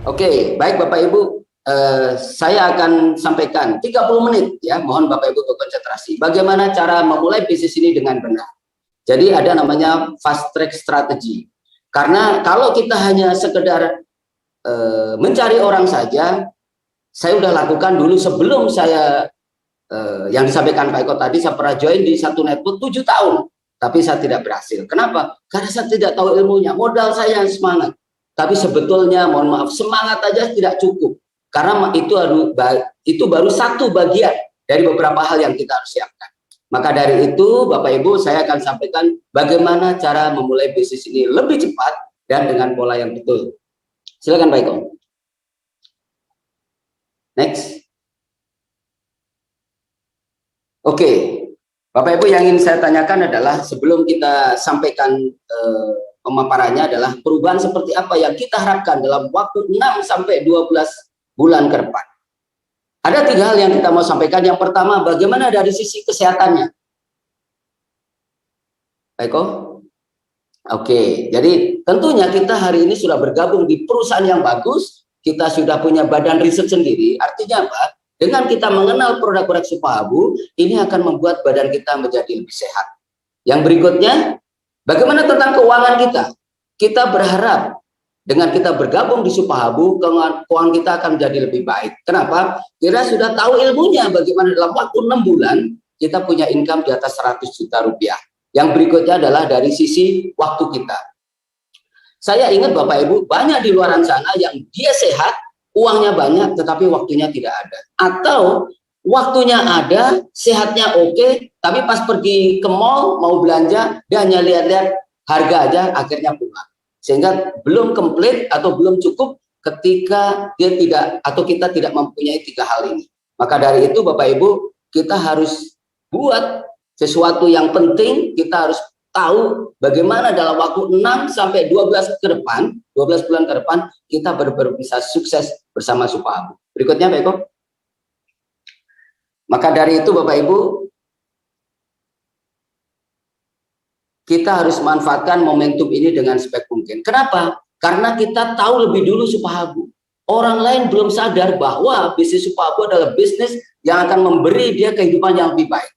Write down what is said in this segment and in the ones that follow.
Oke, baik Bapak Ibu, saya akan sampaikan 30 menit ya, mohon Bapak Ibu berkonsentrasi. Bagaimana cara memulai bisnis ini dengan benar. Jadi ada namanya fast track strategy. Karena kalau kita hanya sekedar mencari orang saja, saya sudah lakukan dulu sebelum saya yang disampaikan Pak Eko tadi, saya pernah join di satu network 7 tahun, tapi saya tidak berhasil. Kenapa? Karena saya tidak tahu ilmunya, modal saya yang semangat. Tapi sebetulnya, mohon maaf, semangat aja tidak cukup. Karena itu baru satu bagian dari beberapa hal yang kita harus siapkan. Maka dari itu, Bapak Ibu, saya akan sampaikan bagaimana cara memulai bisnis ini lebih cepat dan dengan pola yang betul. Silakan Pak Eko. Next. Oke, Bapak Ibu, yang ingin saya tanyakan adalah sebelum kita sampaikan pemaparannya adalah perubahan seperti apa yang kita harapkan dalam waktu 6 sampai 12 bulan ke depan. Ada 3 hal yang kita mau sampaikan. Yang pertama, bagaimana dari sisi kesehatannya. Pak Eko? Oke, jadi tentunya kita hari ini sudah bergabung di perusahaan yang bagus, kita sudah punya badan riset sendiri, artinya apa? Dengan kita mengenal produk-produk Supahabu, ini akan membuat badan kita menjadi lebih sehat. Yang berikutnya, bagaimana tentang keuangan kita? Kita berharap dengan kita bergabung di Supahabu, keuangan kita akan menjadi lebih baik. Kenapa? Kita sudah tahu ilmunya, bagaimana dalam waktu 6 bulan, kita punya income di atas 100 juta rupiah. Yang berikutnya adalah dari sisi waktu kita. Saya ingat Bapak Ibu, banyak di luar sana yang dia sehat, uangnya banyak, tetapi waktunya tidak ada. Atau waktunya ada, sehatnya oke, tapi pas pergi ke mall, mau belanja, dia hanya lihat-lihat harga aja, akhirnya pulang. Sehingga belum komplit atau belum cukup ketika dia tidak, atau kita tidak mempunyai 3 hal ini. Maka dari itu Bapak Ibu, kita harus buat sesuatu yang penting, kita harus tahu bagaimana dalam waktu 6 sampai 12 ke depan, 12 bulan ke depan, kita benar-benar bisa sukses bersama Supahabu. Berikutnya Pak Eko. Maka dari itu Bapak Ibu, kita harus manfaatkan momentum ini dengan sebaik mungkin. Kenapa? Karena kita tahu lebih dulu Supahabu. Orang lain belum sadar bahwa bisnis Supahabu adalah bisnis yang akan memberi dia kehidupan yang lebih baik.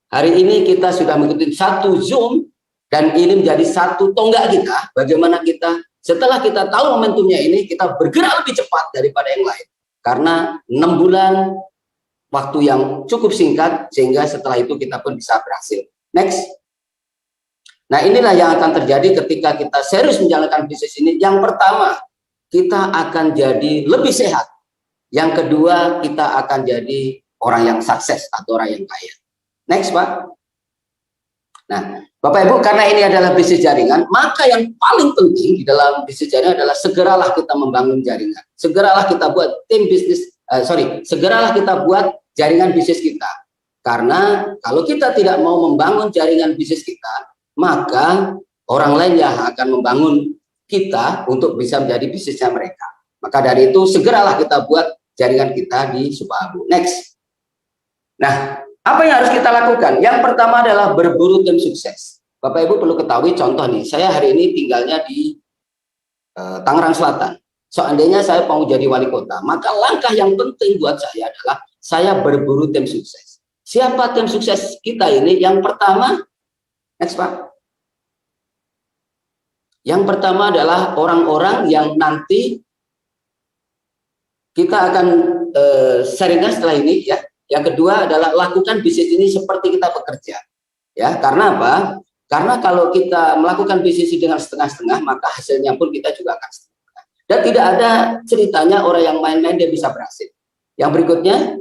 Hari ini kita sudah mengikuti satu Zoom dan ini menjadi satu tonggak kita. Bagaimana kita setelah kita tahu momentumnya ini, kita bergerak lebih cepat daripada yang lain. Karena 6 bulan waktu yang cukup singkat, sehingga setelah itu kita pun bisa berhasil. Next. Nah, inilah yang akan terjadi ketika kita serius menjalankan bisnis ini. Yang pertama, kita akan jadi lebih sehat. Yang kedua, kita akan jadi orang yang sukses atau orang yang kaya. Next, Pak. Nah, Bapak Ibu, karena ini adalah bisnis jaringan, maka yang paling penting di dalam bisnis jaringan adalah segeralah kita membangun jaringan. Segeralah kita buat tim bisnis, segeralah kita buat jaringan bisnis kita. Karena kalau kita tidak mau membangun jaringan bisnis kita, maka orang lain yang akan membangun kita untuk bisa menjadi bisnisnya mereka. Maka dari itu, segeralah kita buat jaringan kita di Supahabu. Next. Nah, apa yang harus kita lakukan? Yang pertama adalah berburu tim sukses. Bapak Ibu perlu ketahui contoh nih, saya hari ini tinggalnya di Tangerang Selatan. Seandainya saya mau jadi wali kota, maka langkah yang penting buat saya adalah saya berburu tim sukses. Siapa tim sukses kita ini? Yang pertama, next Pak. Yang pertama adalah orang-orang yang nanti kita akan sharingkan setelah ini ya. Yang kedua adalah lakukan bisnis ini seperti kita bekerja. Ya, karena apa? Karena kalau kita melakukan bisnis dengan setengah-setengah, maka hasilnya pun kita juga akan setengah. Dan tidak ada ceritanya orang yang main-main dia bisa berhasil. Yang berikutnya,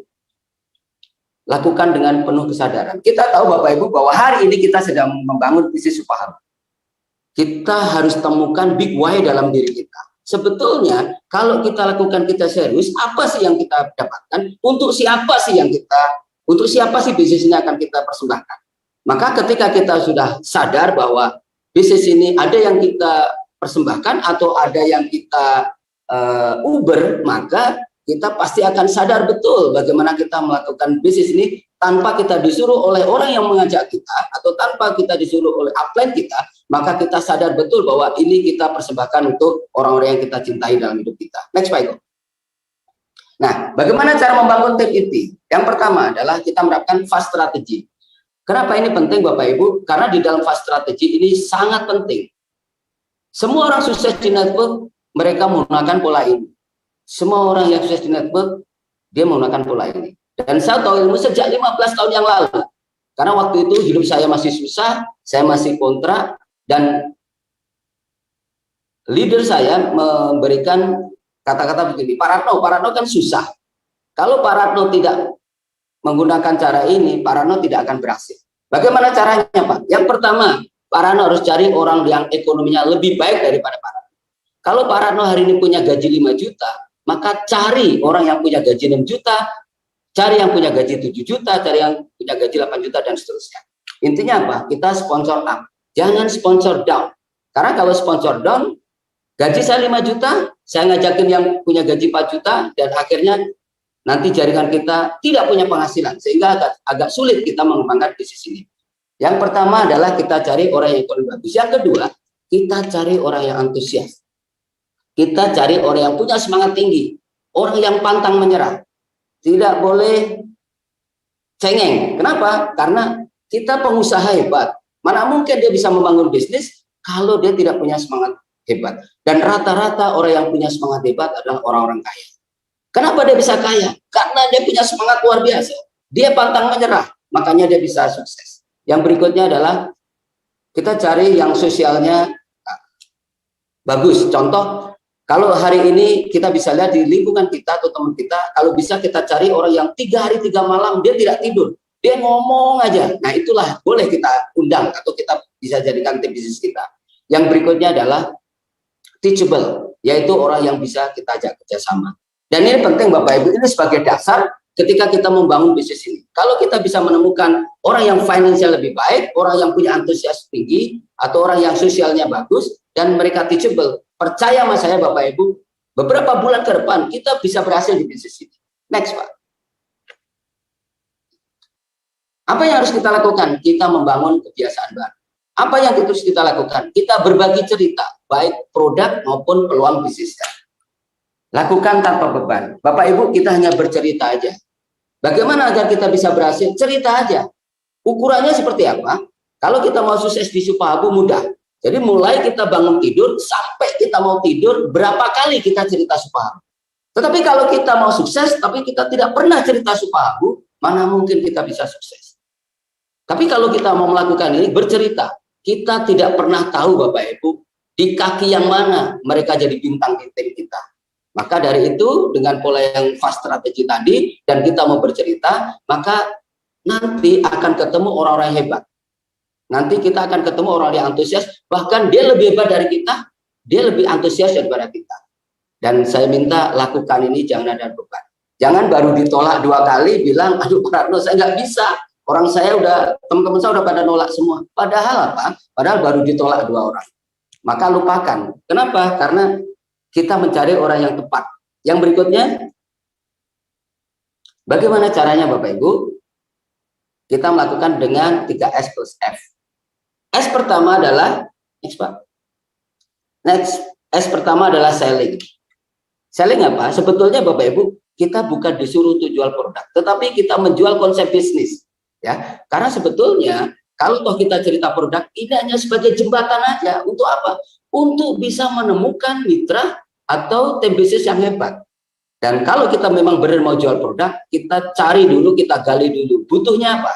lakukan dengan penuh kesadaran. Kita tahu Bapak Ibu bahwa hari ini kita sedang membangun bisnis Supahabu. Kita harus temukan big why dalam diri kita. Sebetulnya kalau kita lakukan, kita serius, apa sih yang kita dapatkan? Untuk siapa sih bisnis ini akan kita persembahkan? Maka ketika kita sudah sadar bahwa bisnis ini ada yang kita persembahkan atau ada yang kita uber, maka kita pasti akan sadar betul bagaimana kita melakukan bisnis ini tanpa kita disuruh oleh orang yang mengajak kita, atau tanpa kita disuruh oleh upline kita, maka kita sadar betul bahwa ini kita persembahkan untuk orang-orang yang kita cintai dalam hidup kita. Next, Pak Eko. Nah, bagaimana cara membangun tim inti? Yang pertama adalah kita menerapkan fast strategy. Kenapa ini penting, Bapak Ibu? Karena di dalam fast strategy ini sangat penting. Semua orang sukses di network, mereka menggunakan pola ini. Semua orang yang sukses di network, dia menggunakan pola ini. Dan saya tahu ilmu sejak 15 tahun yang lalu. Karena waktu itu hidup saya masih susah, saya masih kontrak, dan leader saya memberikan kata-kata begini, Pak Ratno kan susah. Kalau Pak Ratno tidak menggunakan cara ini, Pak Ratno tidak akan berhasil. Bagaimana caranya, Pak? Yang pertama, Pak Ratno harus cari orang yang ekonominya lebih baik daripada Pak Ratno. Kalau Pak Ratno hari ini punya gaji 5 juta, maka cari orang yang punya gaji 6 juta, cari yang punya gaji 7 juta, cari yang punya gaji 8 juta, dan seterusnya. Intinya apa? Kita sponsor up, jangan sponsor down. Karena kalau sponsor down, gaji saya 5 juta, saya ngajakin yang punya gaji 4 juta, dan akhirnya nanti jaringan kita tidak punya penghasilan, sehingga agak sulit kita mengembangkan bisnis ini. Yang pertama adalah kita cari orang yang ekonomi bagus. Yang kedua, kita cari orang yang antusias. Kita cari orang yang punya semangat tinggi, orang yang pantang menyerah. Tidak boleh cengeng. Kenapa? Karena kita pengusaha hebat. Mana mungkin dia bisa membangun bisnis kalau dia tidak punya semangat hebat. Dan rata-rata orang yang punya semangat hebat adalah orang-orang kaya. Kenapa dia bisa kaya? Karena dia punya semangat luar biasa. Dia pantang menyerah, makanya dia bisa sukses. Yang berikutnya adalah kita cari yang sosialnya bagus. Contoh, kalau hari ini kita bisa lihat di lingkungan kita atau teman kita, kalau bisa kita cari orang yang 3 hari 3 malam dia tidak tidur, dia ngomong aja. Nah, itulah boleh kita undang atau kita bisa jadikan tim bisnis kita. Yang berikutnya adalah teachable, yaitu orang yang bisa kita ajak kerjasama. Dan ini penting, Bapak Ibu, ini sebagai dasar ketika kita membangun bisnis ini. Kalau kita bisa menemukan orang yang finansial lebih baik, orang yang punya antusias tinggi, atau orang yang sosialnya bagus, dan mereka teachable, percaya sama saya, Bapak Ibu, beberapa bulan ke depan kita bisa berhasil di bisnis ini. Next, Pak. Apa yang harus kita lakukan? Kita membangun kebiasaan baru. Apa yang harus kita lakukan? Kita berbagi cerita, baik produk maupun peluang bisnisnya. Lakukan tanpa beban. Bapak Ibu, kita hanya bercerita aja. Bagaimana agar kita bisa berhasil? Cerita aja. Ukurannya seperti apa? Kalau kita mau sukses di Supahabu mudah. Jadi mulai kita bangun tidur sampai kita mau tidur, berapa kali kita cerita Supahabu. Tetapi kalau kita mau sukses tapi kita tidak pernah cerita Supahabu, mana mungkin kita bisa sukses. Tapi kalau kita mau melakukan ini, bercerita. Kita tidak pernah tahu, Bapak Ibu, di kaki yang mana mereka jadi bintang di tim kita. Maka dari itu, dengan pola yang fast strategy tadi, dan kita mau bercerita, maka nanti akan ketemu orang-orang hebat. Nanti kita akan ketemu orang yang antusias, bahkan dia lebih hebat dari kita, dia lebih antusias daripada kita. Dan saya minta lakukan ini, jangan ada beban. Jangan baru ditolak 2 kali, bilang, aduh Pak Ratno, saya nggak bisa. Orang saya udah, teman-teman saya udah pada nolak semua. Padahal apa? Padahal baru ditolak 2 orang. Maka lupakan. Kenapa? Karena kita mencari orang yang tepat. Yang berikutnya, bagaimana caranya Bapak Ibu? Kita melakukan dengan 3S plus F. S pertama adalah, next Pak. Next, S pertama adalah selling. Selling apa? Sebetulnya Bapak Ibu, kita bukan disuruh untuk jual produk, tetapi kita menjual konsep bisnis. Ya, karena sebetulnya kalau toh kita cerita produk, ini hanya sebagai jembatan aja. Untuk apa? Untuk bisa menemukan mitra atau tim bisnis yang hebat. Dan kalau kita memang benar mau jual produk, kita cari dulu, kita gali dulu butuhnya apa.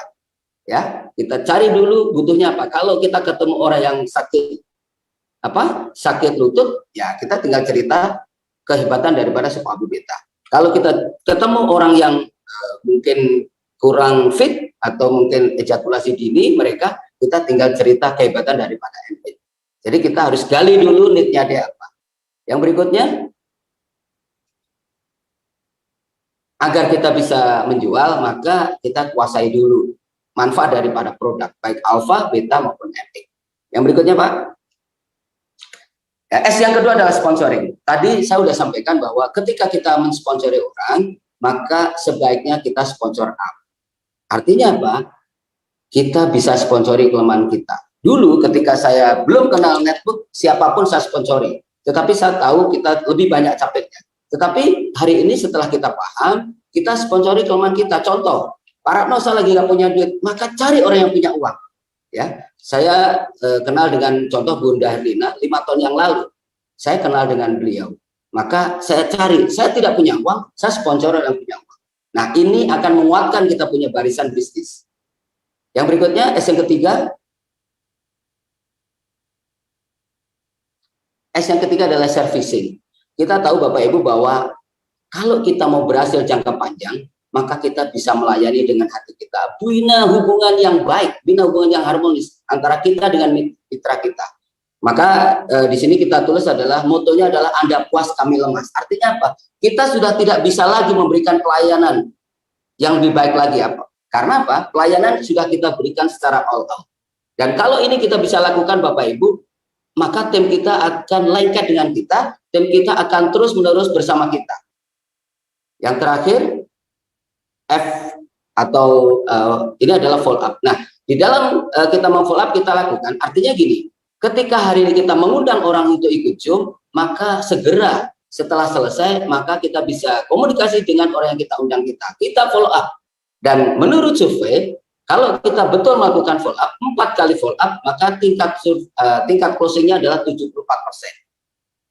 Ya, kita cari dulu butuhnya apa. Kalau kita ketemu orang yang sakit sakit lutut, ya kita tinggal cerita kehebatan daripada Supahabu Beta. Kalau kita ketemu orang yang mungkin kurang fit atau mungkin ejakulasi dini, mereka kita tinggal cerita kehebatan daripada MP. Jadi kita harus gali dulu need-nya dia apa. Yang berikutnya, agar kita bisa menjual, maka kita kuasai dulu manfaat daripada produk, baik alfa, beta maupun epic. Yang berikutnya, Pak. S yang kedua adalah sponsoring. Tadi saya sudah sampaikan bahwa ketika kita mensponsori orang, maka sebaiknya kita sponsor up. Artinya apa? Kita bisa sponsori kelemahan kita. Dulu ketika saya belum kenal netbook, siapapun saya sponsori. Tetapi saya tahu kita lebih banyak capeknya. Tetapi hari ini setelah kita paham, kita sponsori kelemahan kita. Contoh, Pak Ratno saya lagi nggak punya duit, maka cari orang yang punya uang. Ya, saya kenal dengan contoh Bunda Herlina 5 tahun yang lalu. Saya kenal dengan beliau. Maka saya cari, saya tidak punya uang, saya sponsor orang yang punya uang. Nah, ini akan menguatkan kita punya barisan bisnis. Yang berikutnya, S yang ketiga. S yang ketiga adalah servicing. Kita tahu Bapak Ibu bahwa kalau kita mau berhasil jangka panjang, maka kita bisa melayani dengan hati kita. Bina hubungan yang baik, bina hubungan yang harmonis antara kita dengan mitra kita. Maka di sini kita tulis adalah, motonya adalah Anda puas kami lemas. Artinya apa? Kita sudah tidak bisa lagi memberikan pelayanan yang lebih baik lagi apa? Karena apa? Pelayanan sudah kita berikan secara all out. Dan kalau ini kita bisa lakukan Bapak Ibu, maka tim kita akan lengket dengan kita, tim kita akan terus-menerus bersama kita. Yang terakhir, F atau ini adalah follow up. Nah, di dalam kita mau follow up, kita lakukan, artinya gini, ketika hari ini kita mengundang orang untuk ikut Zoom, maka segera setelah selesai, maka kita bisa komunikasi dengan orang yang kita undang kita follow up. Dan menurut survei, kalau kita betul melakukan follow up, 4 kali follow up, maka tingkat closingnya adalah 74%.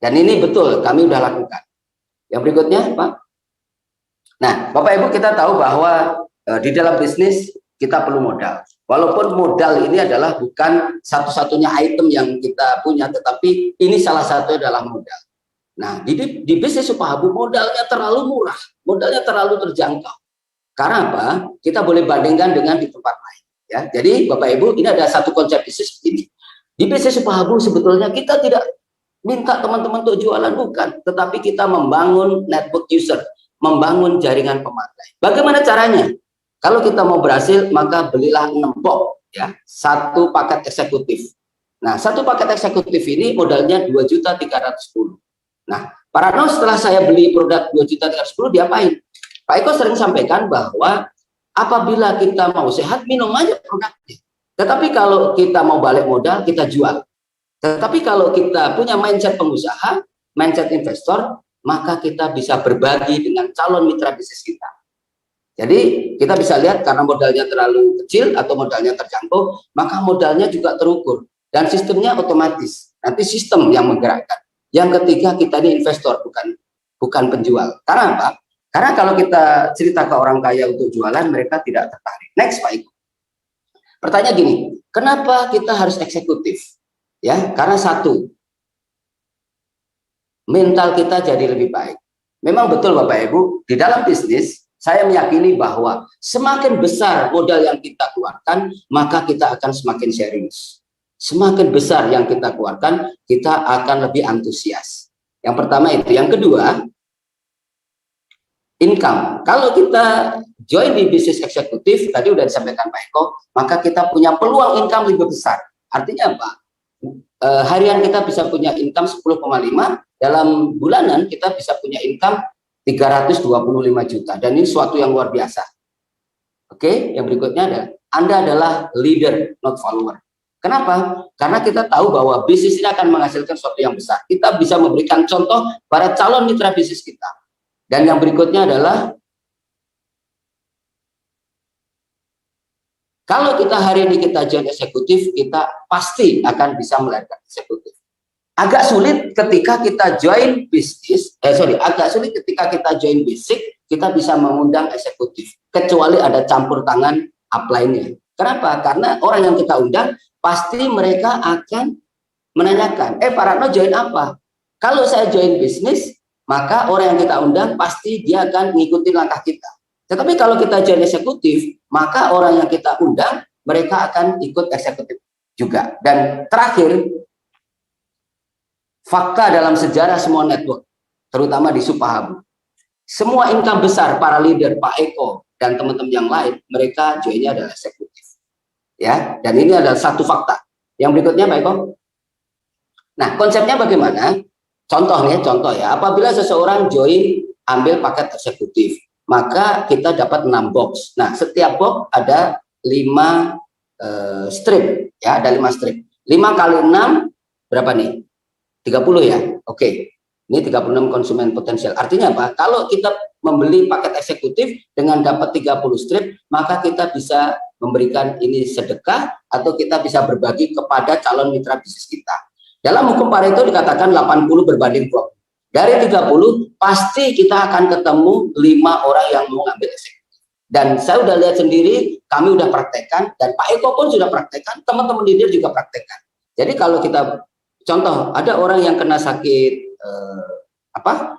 Dan ini betul, kami sudah lakukan. Yang berikutnya, Pak. Nah, Bapak Ibu, kita tahu bahwa di dalam bisnis kita perlu modal. Walaupun modal ini adalah bukan satu-satunya item yang kita punya, tetapi ini salah satu adalah modal. Nah, di bisnis Supahabu modalnya terlalu murah, modalnya terlalu terjangkau. Karena apa? Kita boleh bandingkan dengan di tempat lain. Ya, jadi Bapak Ibu, ini ada satu konsep bisnis ini. Di bisnis Supahabu sebetulnya kita tidak minta teman-teman untuk jualan, bukan, tetapi kita membangun network user, membangun jaringan pemakai. Bagaimana caranya? Kalau kita mau berhasil, maka belilah 6 box, ya, 1 paket eksekutif. Nah, 1 paket eksekutif ini modalnya 2.310.000. Nah, Pak Ratno, setelah saya beli produk 2.310.000, diapain? Pak Eko sering sampaikan bahwa apabila kita mau sehat, minum aja produknya. Tetapi kalau kita mau balik modal, kita jual. Tetapi kalau kita punya mindset pengusaha, mindset investor, maka kita bisa berbagi dengan calon mitra bisnis kita. Jadi kita bisa lihat karena modalnya terlalu kecil atau modalnya terjangkau, maka modalnya juga terukur. Dan sistemnya otomatis. Nanti sistem yang menggerakkan. Yang ketiga, kita ini investor, bukan penjual. Karena apa? Karena kalau kita cerita ke orang kaya untuk jualan, mereka tidak tertarik. Next, Pak Iko. Pertanyaan gini, kenapa kita harus eksekutif? Ya, karena satu, mental kita jadi lebih baik. Memang betul Bapak Ibu, di dalam bisnis, saya meyakini bahwa semakin besar modal yang kita keluarkan, maka kita akan semakin serius. Semakin besar yang kita keluarkan, kita akan lebih antusias. Yang pertama itu. Yang kedua, income. Kalau kita join di bisnis eksekutif, tadi udah disampaikan Pak Eko, maka kita punya peluang income lebih besar. Artinya apa? Harian kita bisa punya income 10,5, dalam bulanan kita bisa punya income 325 juta. Dan ini suatu yang luar biasa. Oke, yang berikutnya ada, Anda adalah leader, not follower. Kenapa? Karena kita tahu bahwa bisnis ini akan menghasilkan sesuatu yang besar. Kita bisa memberikan contoh para calon mitra bisnis kita. Dan yang berikutnya adalah, kalau kita hari ini kita join eksekutif, kita pasti akan bisa melahirkan eksekutif. Agak sulit ketika kita join bisnis, agak sulit ketika kita join basic, kita bisa mengundang eksekutif. Kecuali ada campur tangan upline-nya. Kenapa? Karena orang yang kita undang, pasti mereka akan menanyakan, Pak Ratno join apa? Kalau saya join bisnis, maka orang yang kita undang pasti dia akan mengikuti langkah kita. Tetapi kalau kita join eksekutif, maka orang yang kita undang, mereka akan ikut eksekutif juga. Dan terakhir, fakta dalam sejarah semua network, terutama di Supahabu, semua income besar para leader, Pak Eko dan teman-teman yang lain, mereka joinnya adalah eksekutif. Ya, dan ini adalah satu fakta. Yang berikutnya, Pak Eko. Nah, konsepnya bagaimana? Contoh ya, apabila seseorang join ambil paket eksekutif, maka kita dapat 6 box. Nah, setiap box ada 5 strip, ya, ada 5 strip. 5 kali 6 berapa nih? 30 ya. Oke. Ini 36 konsumen potensial. Artinya apa? Kalau kita membeli paket eksekutif dengan dapat 30 strip, maka kita bisa memberikan ini sedekah atau kita bisa berbagi kepada calon mitra bisnis kita. Dalam hukum Pareto dikatakan 80 berbanding 20. Dari 30 pasti kita akan ketemu 5 orang yang mau ngambil eksekutif. Dan saya udah lihat sendiri, kami udah praktekkan, dan Pak Eko pun sudah praktekkan, teman-teman leader juga praktekkan. Jadi kalau kita, contoh, ada orang yang kena sakit,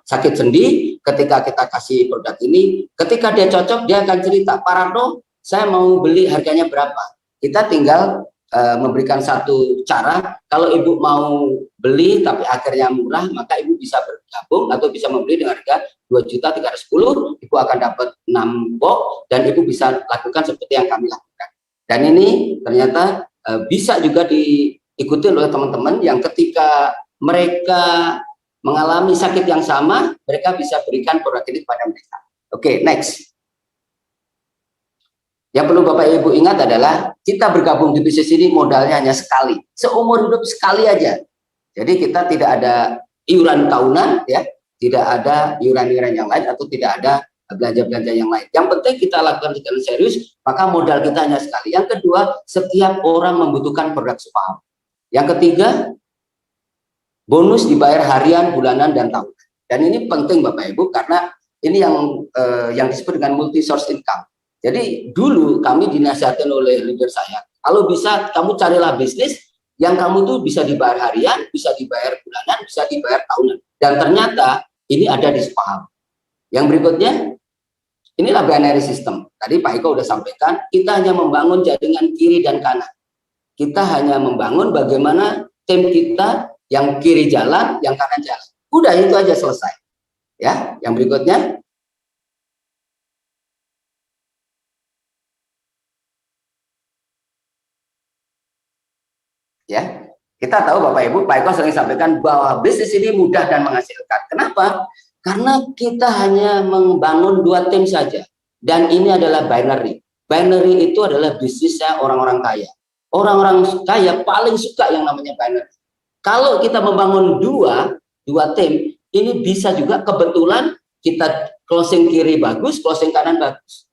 sakit sendi, ketika kita kasih produk ini, ketika dia cocok, dia akan cerita, Pak Ratno, saya mau beli harganya berapa? Kita tinggal memberikan satu cara, kalau ibu mau beli tapi akhirnya murah, maka ibu bisa bergabung atau bisa membeli dengan harga 2.310.000, ibu akan dapat 6 box dan ibu bisa lakukan seperti yang kami lakukan. Dan ini ternyata bisa juga diikuti oleh teman-teman yang ketika mereka mengalami sakit yang sama, mereka bisa berikan produk ini kepada mereka. Oke, next. Yang perlu Bapak Ibu ingat adalah kita bergabung di bisnis ini modalnya hanya sekali, seumur hidup sekali aja. Jadi kita tidak ada iuran tahunan, ya, tidak ada iuran-iuran yang lain atau tidak ada belanja-belanja yang lain. Yang penting kita lakukan dengan serius, maka modal kita hanya sekali. Yang kedua, setiap orang membutuhkan produk Supahabu. Yang ketiga, bonus dibayar harian, bulanan, dan tahunan. Dan ini penting Bapak Ibu karena ini yang disebut dengan multi source income. Jadi dulu kami dinasihatkan oleh leader saya, kalau bisa kamu carilah bisnis yang kamu tuh bisa dibayar harian, bisa dibayar bulanan, bisa dibayar tahunan. Dan ternyata ini ada di Supahabu. Yang berikutnya, inilah binary system. Tadi Pak Eko udah sampaikan, kita hanya membangun jaringan kiri dan kanan. Kita hanya membangun bagaimana tim kita yang kiri jalan, yang kanan jalan. Udah itu aja selesai. Ya, yang berikutnya. Ya, kita tahu Bapak Ibu, Pak Eko sering sampaikan bahwa bisnis ini mudah dan menghasilkan. Kenapa? Karena kita hanya membangun 2 tim saja. Dan ini adalah binary. Binary itu adalah bisnisnya orang-orang kaya. Orang-orang kaya paling suka yang namanya binary. Kalau kita membangun dua tim, ini bisa juga kebetulan kita closing kiri bagus, closing kanan bagus.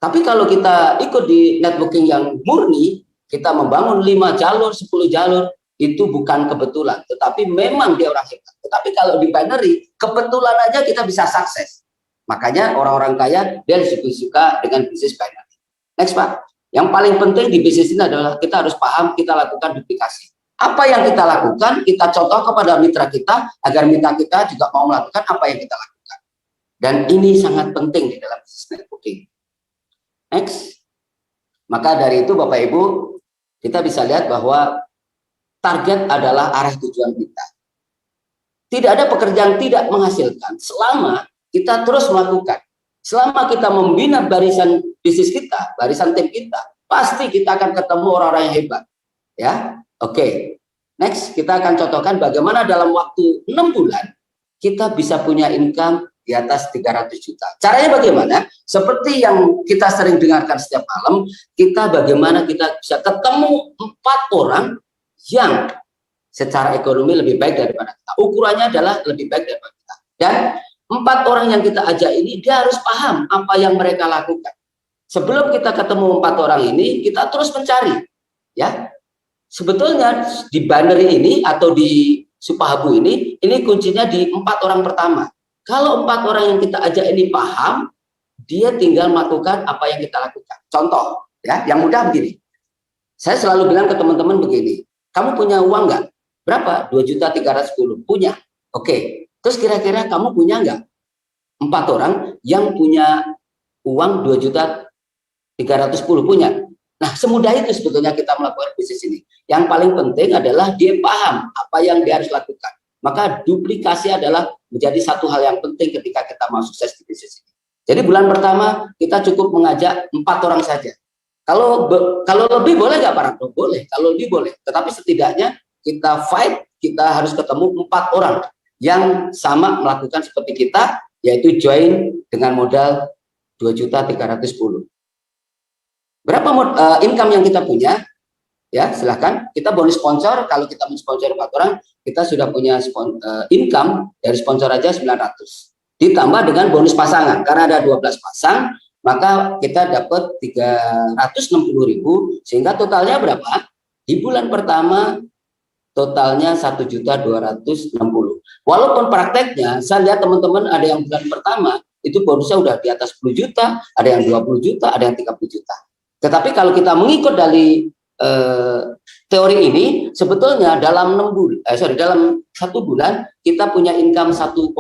Tapi kalau kita ikut di networking yang murni, kita membangun 5 jalur, 10 jalur, itu bukan kebetulan, tetapi memang dia orang hebat. Tetapi kalau di binary, kebetulan aja kita bisa sukses. Makanya orang-orang kaya, dia suka dengan bisnis binary. Next Pak, yang paling penting di bisnis ini adalah kita harus paham, kita lakukan duplikasi. Apa yang kita lakukan, kita contoh kepada mitra kita, agar mitra kita juga mau melakukan apa yang kita lakukan. Dan ini sangat penting di dalam bisnis networking. Next. Maka dari itu Bapak Ibu, kita bisa lihat bahwa target adalah arah tujuan kita. Tidak ada pekerjaan tidak menghasilkan selama kita terus melakukan. Selama kita membina barisan bisnis kita, barisan tim kita, pasti kita akan ketemu orang-orang yang hebat. Ya, oke. Next, kita akan contohkan bagaimana dalam waktu 6 bulan kita bisa punya income di atas 300 juta. Caranya bagaimana? Seperti yang kita sering dengarkan setiap malam, kita bagaimana kita bisa ketemu 4 orang yang secara ekonomi lebih baik daripada kita. Ukurannya adalah lebih baik daripada kita. Dan 4 orang yang kita ajak ini, dia harus paham apa yang mereka lakukan. Sebelum kita ketemu 4 orang ini, kita terus mencari. Ya, sebetulnya di binary ini atau di Supahabu ini kuncinya di 4 orang pertama. Kalau 4 orang yang kita ajak ini paham, dia tinggal melakukan apa yang kita lakukan. Contoh, ya, yang mudah begini. Saya selalu bilang ke teman-teman begini, kamu punya uang nggak? Berapa? 2.310.000. Punya. Oke. Terus kira-kira kamu punya nggak 4 orang yang punya uang 2.310.000? Punya. Nah, semudah itu sebetulnya kita melakukan bisnis ini. Yang paling penting adalah dia paham apa yang dia harus lakukan. Maka duplikasi adalah menjadi satu hal yang penting ketika kita mau sukses di bisnis ini. Jadi bulan pertama kita cukup mengajak 4 orang saja. Kalau lebih boleh nggak Pak Ratno? Boleh. Kalau lebih boleh. Tetapi setidaknya kita fight, kita harus ketemu 4 orang yang sama melakukan seperti kita, yaitu join dengan modal 2.310.000. Berapa income yang kita punya? Ya, silahkan. Kita bonus sponsor, kalau kita mensponsor 4 orang, kita sudah punya income dari sponsor aja 900. Ditambah dengan bonus pasangan, karena ada 12 pasang, maka kita dapat 360.000, sehingga totalnya berapa? Di bulan pertama totalnya 1.260.000. Walaupun prakteknya saya lihat teman-teman ada yang bulan pertama itu bonusnya udah di atas 10 juta, ada yang 20 juta, ada yang 30 juta. Tetapi kalau kita mengikut dari teori ini, sebetulnya dalam 6 bulan, dalam 1 bulan kita punya income 1,2.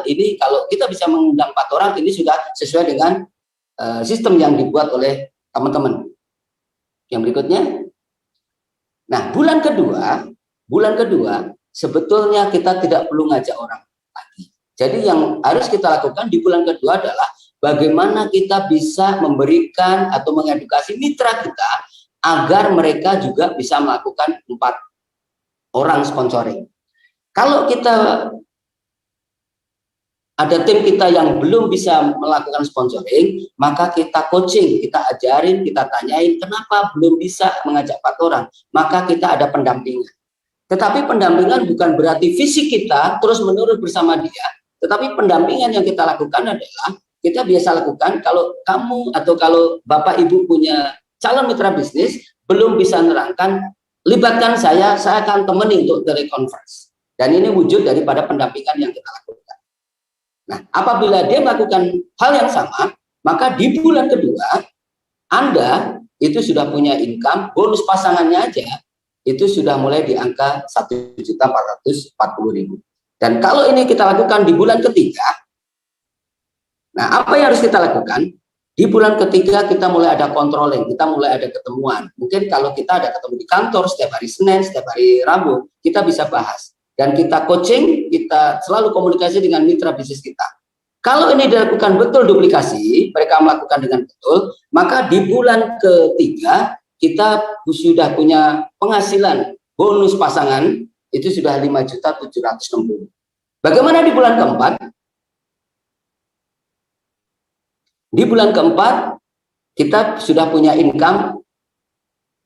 Ini kalau kita bisa mengundang 4 orang, ini sudah sesuai dengan sistem yang dibuat oleh teman-teman. Yang berikutnya, nah bulan kedua sebetulnya kita tidak perlu ngajak orang lagi. Jadi yang harus kita lakukan di bulan kedua adalah bagaimana kita bisa memberikan atau mengedukasi mitra kita agar mereka juga bisa melakukan 4 orang sponsoring. Kalau kita ada tim kita yang belum bisa melakukan sponsoring, maka kita coaching, kita ajarin, kita tanyain kenapa belum bisa mengajak 4 orang. Maka kita ada pendampingan. Tetapi pendampingan bukan berarti fisik kita terus-menerus bersama dia, tetapi pendampingan yang kita lakukan adalah kita biasa lakukan kalau kamu atau kalau Bapak Ibu punya calon mitra bisnis belum bisa nerangkan, libatkan saya akan temani untuk teleconference. Dan ini wujud daripada pendampingan yang kita lakukan. Nah, apabila dia melakukan hal yang sama, maka di bulan kedua Anda itu sudah punya income, bonus pasangannya aja itu sudah mulai di angka 1.440.000. Dan kalau ini kita lakukan di bulan ketiga, nah apa yang harus kita lakukan? Di bulan ketiga kita mulai ada controlling, kita mulai ada ketemuan. Mungkin kalau kita ada ketemu di kantor setiap hari Senin, setiap hari Rabu, kita bisa bahas. Dan kita coaching, kita selalu komunikasi dengan mitra bisnis kita. Kalau ini dilakukan betul duplikasi, mereka melakukan dengan betul, maka di bulan ketiga kita sudah punya penghasilan bonus pasangan, itu sudah 5.760.000. Bagaimana di bulan keempat? Di bulan keempat, kita sudah punya income,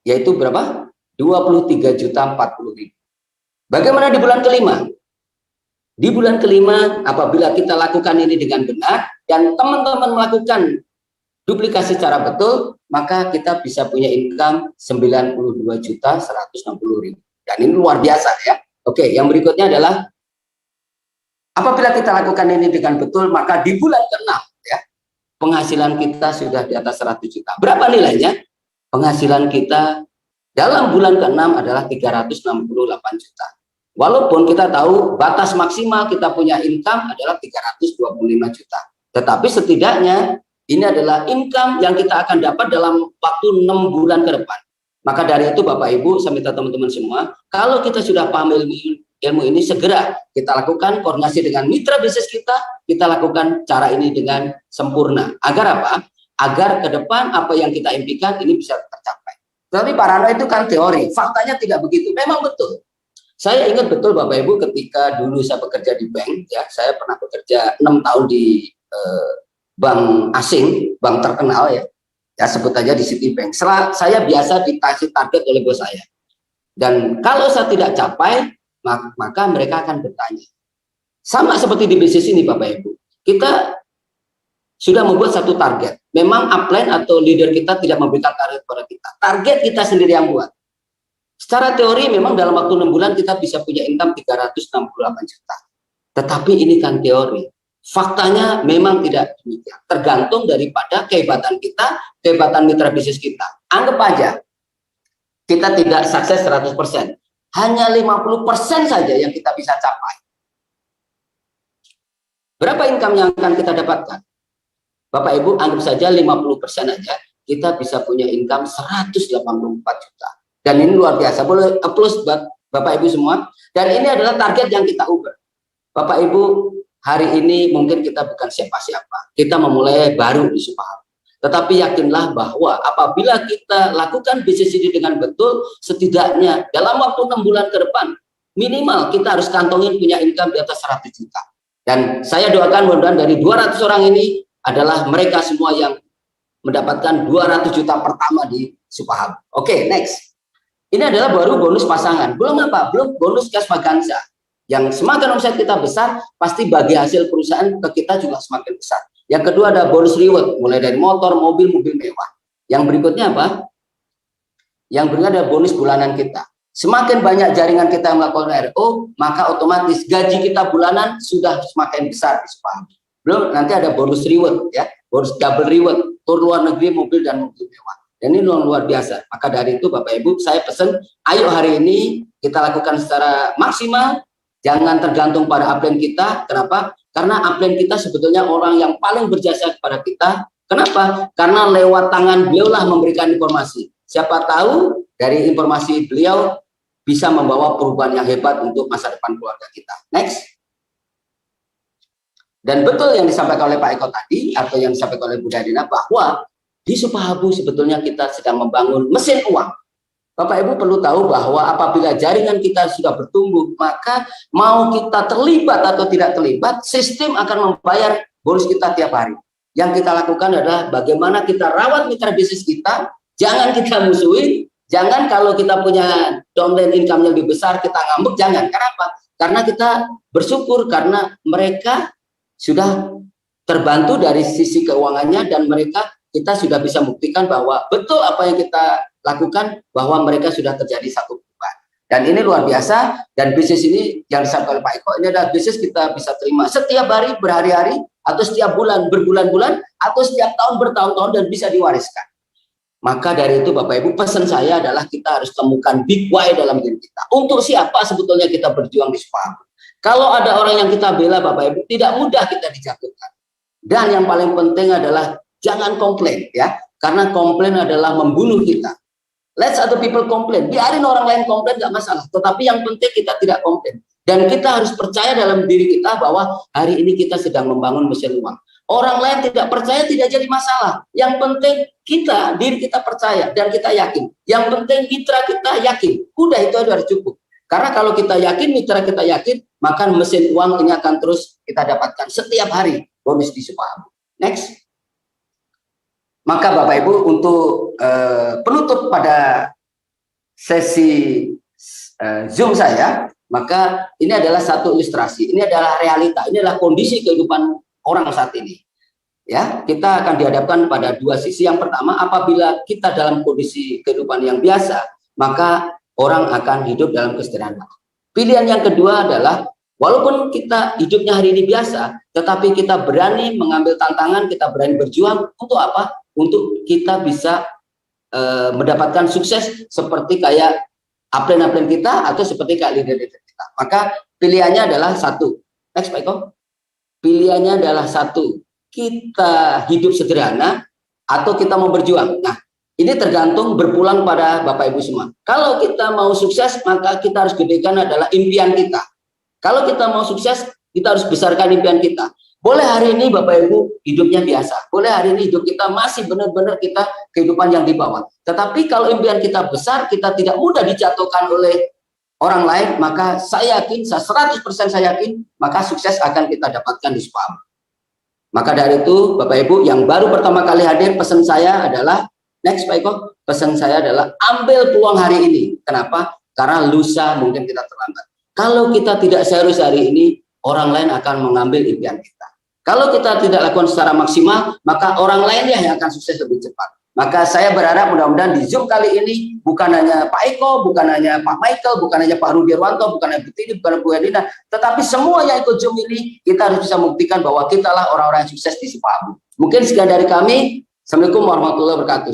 yaitu berapa? 23.040.000. Bagaimana di bulan kelima? Di bulan kelima, apabila kita lakukan ini dengan benar, dan teman-teman melakukan duplikasi secara betul, maka kita bisa punya income 92.160.000. Dan ini luar biasa ya. Oke, yang berikutnya adalah, apabila kita lakukan ini dengan betul, maka di bulan ke-6, ya, penghasilan kita sudah di atas 100 juta. Berapa nilainya? Penghasilan kita dalam bulan ke-6 adalah 368 juta. Walaupun kita tahu batas maksimal kita punya income adalah 325 juta. Tetapi setidaknya ini adalah income yang kita akan dapat dalam waktu 6 bulan ke depan. Maka dari itu Bapak Ibu, saya minta teman-teman semua, kalau kita sudah paham ilmu ini, segera kita lakukan koordinasi dengan mitra bisnis kita lakukan cara ini dengan sempurna. Agar apa? Agar ke depan apa yang kita impikan ini bisa tercapai. Tapi Pak Rano itu kan teori, faktanya tidak begitu. Memang betul. Saya ingat betul Bapak Ibu ketika dulu saya bekerja di bank, ya, saya pernah bekerja 6 tahun di bank asing, bank terkenal ya sebut aja di Citibank. Saya biasa dikasih target oleh bos saya. Dan kalau saya tidak capai, maka mereka akan bertanya. Sama seperti di bisnis ini Bapak Ibu. Kita sudah membuat satu target. Memang upline atau leader kita tidak memberikan target kepada kita. Target kita sendiri yang buat. Secara teori memang dalam waktu 6 bulan kita bisa punya income 368 juta. Tetapi ini kan teori. Faktanya memang tidak demikian. Tergantung daripada kehebatan kita, kehebatan mitra bisnis kita. Anggap aja kita tidak sukses 100%. Hanya 50% saja yang kita bisa capai. Berapa income yang akan kita dapatkan? Bapak Ibu anggap saja 50% aja, kita bisa punya income 184 juta. Dan ini luar biasa. Boleh applause buat Bapak Ibu semua. Dan ini adalah target yang kita ubah. Bapak Ibu, hari ini mungkin kita bukan siapa-siapa. Kita memulai baru di Supahabu. Tetapi yakinlah bahwa apabila kita lakukan bisnis ini dengan betul, setidaknya dalam waktu 6 bulan ke depan, minimal kita harus kantongin punya income di atas 100 juta. Dan saya doakan mudah-mudahan dari 200 orang ini, adalah mereka semua yang mendapatkan 200 juta pertama di Supahabu. Oke, next. Ini adalah baru bonus pasangan. Belum apa? Belum bonus cash vaganza. Yang semakin omset kita besar, pasti bagi hasil perusahaan ke kita juga semakin besar. Yang kedua ada bonus reward, mulai dari motor, mobil mewah. Yang berikutnya apa? Yang berikutnya ada bonus bulanan kita. Semakin banyak jaringan kita yang melakukan RO, maka otomatis gaji kita bulanan sudah semakin besar di Supahabu. Belum, nanti ada bonus reward, ya, bonus double reward, tur luar negeri, mobil dan mobil mewah. Dan ini luar biasa. Maka dari itu Bapak Ibu, saya pesan, ayo hari ini kita lakukan secara maksimal, jangan tergantung pada upline kita. Kenapa? Karena upline kita sebetulnya orang yang paling berjasa kepada kita. Kenapa? Karena lewat tangan beliau lah memberikan informasi. Siapa tahu dari informasi beliau bisa membawa perubahan yang hebat untuk masa depan keluarga kita. Next. Dan betul yang disampaikan oleh Pak Eko tadi, atau yang disampaikan oleh Bu Dadina, bahwa di Supahabu sebetulnya kita sedang membangun mesin uang. Bapak Ibu perlu tahu bahwa apabila jaringan kita sudah bertumbuh, maka mau kita terlibat atau tidak terlibat, sistem akan membayar bonus kita tiap hari. Yang kita lakukan adalah bagaimana kita rawat mitra bisnis kita, jangan kita musuhin, jangan kalau kita punya downline income yang lebih besar, kita ngambek, jangan. Kenapa? Karena kita bersyukur karena mereka sudah terbantu dari sisi keuangannya dan mereka kita sudah bisa buktikan bahwa betul apa yang kita lakukan, bahwa mereka sudah terjadi satu perubahan. Dan ini luar biasa, dan bisnis ini yang disampaikan oleh Pak Eko, ini adalah bisnis kita bisa terima setiap hari, berhari-hari, atau setiap bulan, berbulan-bulan, atau setiap tahun, bertahun-tahun, dan bisa diwariskan. Maka dari itu Bapak Ibu, pesan saya adalah kita harus temukan big why dalam diri kita. Untuk siapa sebetulnya kita berjuang di Supahabu? Kalau ada orang yang kita bela Bapak Ibu, tidak mudah kita dijatuhkan. Dan yang paling penting adalah jangan komplain, ya, karena komplain adalah membunuh kita. Let other people complain, biarin orang lain komplain, nggak masalah. Tetapi yang penting kita tidak komplain. Dan kita harus percaya dalam diri kita bahwa hari ini kita sedang membangun mesin uang. Orang lain tidak percaya tidak jadi masalah. Yang penting kita, diri kita percaya dan kita yakin. Yang penting mitra kita yakin. Udah itu harus cukup. Karena kalau kita yakin, mitra kita yakin, maka mesin uang ini akan terus kita dapatkan setiap hari bonus di Supahabu. Next. Maka Bapak Ibu, untuk penutup pada sesi Zoom saya, maka ini adalah satu ilustrasi, ini adalah realita, ini adalah kondisi kehidupan orang saat ini. Ya, kita akan dihadapkan pada dua sisi. Yang pertama, apabila kita dalam kondisi kehidupan yang biasa, maka orang akan hidup dalam kesederhanaan. Pilihan yang kedua adalah, walaupun kita hidupnya hari ini biasa, tetapi kita berani mengambil tantangan, kita berani berjuang untuk apa? Untuk kita bisa mendapatkan sukses seperti kayak upline-upline kita atau seperti kayak leader-leader kita. Maka pilihannya adalah satu. Next Pak Eko. Pilihannya adalah satu. Kita hidup sederhana atau kita mau berjuang. Nah, ini tergantung berpulang pada Bapak Ibu semua. Kalau kita mau sukses, maka kita harus gedekan adalah impian kita. Kalau kita mau sukses, kita harus besarkan impian kita. Boleh hari ini Bapak Ibu hidupnya biasa. Boleh hari ini hidup kita masih benar-benar kita kehidupan yang di bawah. Tetapi kalau impian kita besar, kita tidak mudah dijatuhkan oleh orang lain, maka saya yakin, 100% saya yakin, maka sukses akan kita dapatkan di Supahabu. Maka dari itu Bapak Ibu yang baru pertama kali hadir, pesan saya adalah, next Pak Eko, pesan saya adalah ambil peluang hari ini. Kenapa? Karena lusa mungkin kita terlambat. Kalau kita tidak serius hari ini, orang lain akan mengambil impian kita. Kalau kita tidak lakukan secara maksimal, maka orang lainnya yang akan sukses lebih cepat. Maka saya berharap mudah-mudahan di Zoom kali ini, bukan hanya Pak Eko, bukan hanya Pak Michael, bukan hanya Pak Rudi Irwanto, bukan hanya Bu Tini, bukan Bu Herlina, tetapi semua yang ikut Zoom ini, kita harus bisa membuktikan bahwa kita lah orang-orang yang sukses di Supahabu. Mungkin sekian dari kami. Assalamualaikum warahmatullahi wabarakatuh.